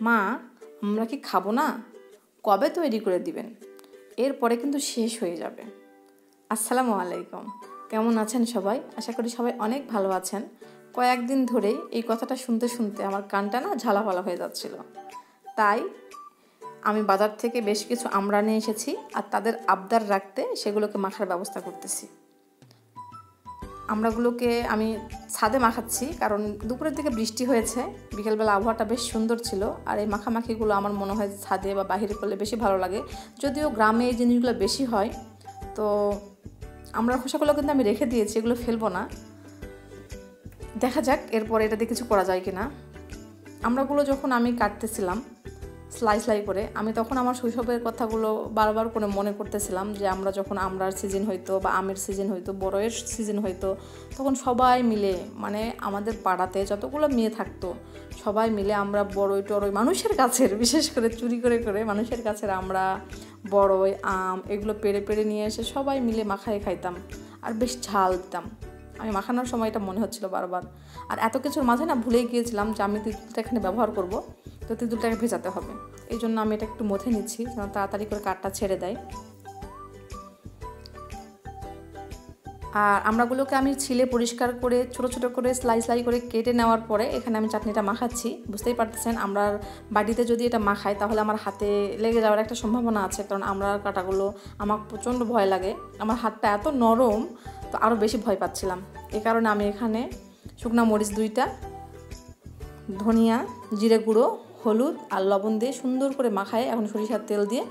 মা আমরা কি খাবো না, কবে তৈরি করে দিবেন? এরপরে কিন্তু শেষ হয়ে যাবে। আসসালামু আলাইকুম, কেমন আছেন সবাই? আশা করি সবাই অনেক ভালো আছেন। কয়েকদিন ধরেই এই কথাটা শুনতে শুনতে আমার কানটা না ঝালাপালা হয়ে যাচ্ছিল। তাই আমি বাজার থেকে বেশ কিছু আমড়া নিয়ে এসেছি আর তাদের আবদার রাখতে সেগুলোকে মাখার ব্যবস্থা করতেছি। আমড়াগুলোকে আমি ছাদে মাখাচ্ছি, কারণ দুপুরের দিকে বৃষ্টি হয়েছে, বিকেলবেলা আবহাওয়াটা বেশ সুন্দর ছিল। আর এই মাখামাখিগুলো আমার মনে হয় ছাদে বা বাহিরে করলে বেশি ভালো লাগে, যদিও গ্রামে এই জিনিসগুলো বেশি হয়। তো আমড়ার খোসাগুলো কিন্তু আমি রেখে দিয়েছি, এগুলো ফেলবো না। দেখা যাক এরপরে এটা দিয়ে কিছু করা যায় কিনা। আমড়াগুলো যখন আমি কাটতেছিলাম স্লাই করে, আমি তখন আমার শৈশবের কথাগুলো বারবার করে মনে করতেছিলাম যে আমরা যখন আমড়ার সিজন হইতো বা আমের সিজন হইতো, বড়য়ের সিজন হইতো, তখন সবাই মিলে, মানে আমাদের পাড়াতে যতগুলো মেয়ে থাকতো সবাই মিলে আমরা বড়ই টড়ই মানুষের গাছের, বিশেষ করে চুরি করে করে মানুষের গাছের আমরা বড়ই আম এগুলো পেড়ে পেড়ে নিয়ে এসে সবাই মিলে মাখায় খাইতাম আর বেশ ঝাল দিতাম। আমি মাখানোর সময় এটা মনে হচ্ছিল বারবার। আর এত কিছুর মাঝে না ভুলেই গিয়েছিলাম যে আমি তেঁতুলটা এখানে ব্যবহার করব, তো তেঁতুলটাকে ভেজাতে হবে। এই জন্য আমি এটা একটু মথে নিচ্ছি যেন তাড়াতাড়ি করে কাঠটা ছেড়ে দেয়। আর আমড়াগুলোকে আমি ছিলে পরিষ্কার করে ছোট ছোট করে স্লাই করে কেটে নেওয়ার পরে এখানে আমি চাটনিটা মাখাচ্ছি। বুঝতেই পারতেছেন, আমড়ার বাটিতে যদি এটা মাখাই তাহলে আমার হাতে লেগে যাওয়ার একটা সম্ভাবনা আছে, কারণ আমড়ার কাঁটাগুলো আমার প্রচণ্ড ভয় লাগে। আমার হাতটা এত নরম, তো আরও বেশি ভয় পাচ্ছিলাম। এই কারণে আমি এখানে শুকনা মরিচ 2টা, ধনিয়া, জিরে গুঁড়ো, হলুদ আর লবণ দিয়ে সুন্দর করে মাখায় এখন সরিষার তেল দিয়ে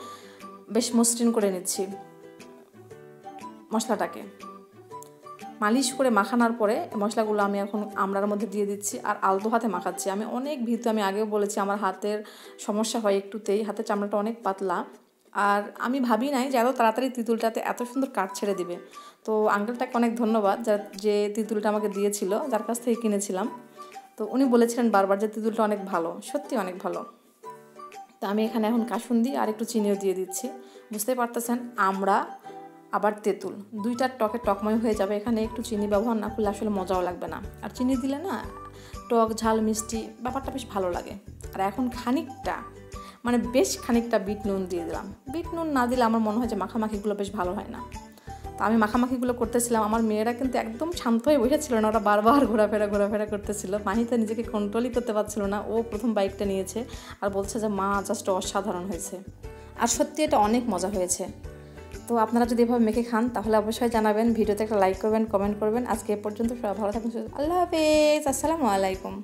বেশ মসৃণ করে নিচ্ছি। মশলাটাকে মালিশ করে মাখানোর পরে মশলাগুলো আমি এখন আমড়ার মধ্যে দিয়ে দিচ্ছি আর আলতো হাতে মাখাচ্ছি। আমি অনেক ভীতু, আমি আগেও বলেছি আমার হাতের সমস্যা হয় একটুতেই, হাতের চামড়াটা অনেক পাতলা। আর আমি ভাবি নাই যে এত তাড়াতাড়ি তেঁতুলটাতে এত সুন্দর কাঠ ছেড়ে দিবে। তো আঙ্কেলটাকে অনেক ধন্যবাদ যে তেঁতুলটা আমাকে দিয়েছিল, যার কাছ থেকে কিনেছিলাম। তো উনি বলেছিলেন বারবার যে তেঁতুলটা অনেক ভালো, সত্যি অনেক ভালো। তো আমি এখানে এখন কাসুন্দি আর একটু চিনিও দিয়ে দিচ্ছি। বুঝতে পারতেছেন, আমড়া আবার তেঁতুল 2টার টকে টকময় হয়ে যাবে। এখানে একটু চিনি ব্যবহার না করলে আসলে মজাও লাগবে না। আর চিনি দিলে না টক ঝাল মিষ্টি ব্যাপারটা বেশ ভালো লাগে। আর এখন খানিকটা, মানে বেশ খানিকটা বিট নুন দিয়ে দিলাম। বিট নুন না দিলে আমার মনে হয় যে মাখামাখিগুলো বেশ ভালো হয় না। তো আমি মাখামাখিগুলো করতেছিলাম, আমার মেয়েরা কিন্তু একদম শান্ত হয়ে বসেছিল না, ওরা বারবার ঘোরাফেরা করতেছিল। মাহিতা নিজেকে কন্ট্রোলই করতে পারছিল না, ও প্রথম বাইকটা নিয়েছে আর বলছে যে মা জাস্ট অসাধারণ হয়েছে। আর সত্যি এটা অনেক মজা হয়েছে। তো আপনারা যদি এভাবে মেখে খান তাহলে অবশ্যই জানাবেন, ভিডিওতে একটা লাইক করবেন, কমেন্ট করবেন। আজকে এ পর্যন্ত, সবাই ভালো থাকুন। আল্লাহ হাফেজ, আসসালামু আলাইকুম।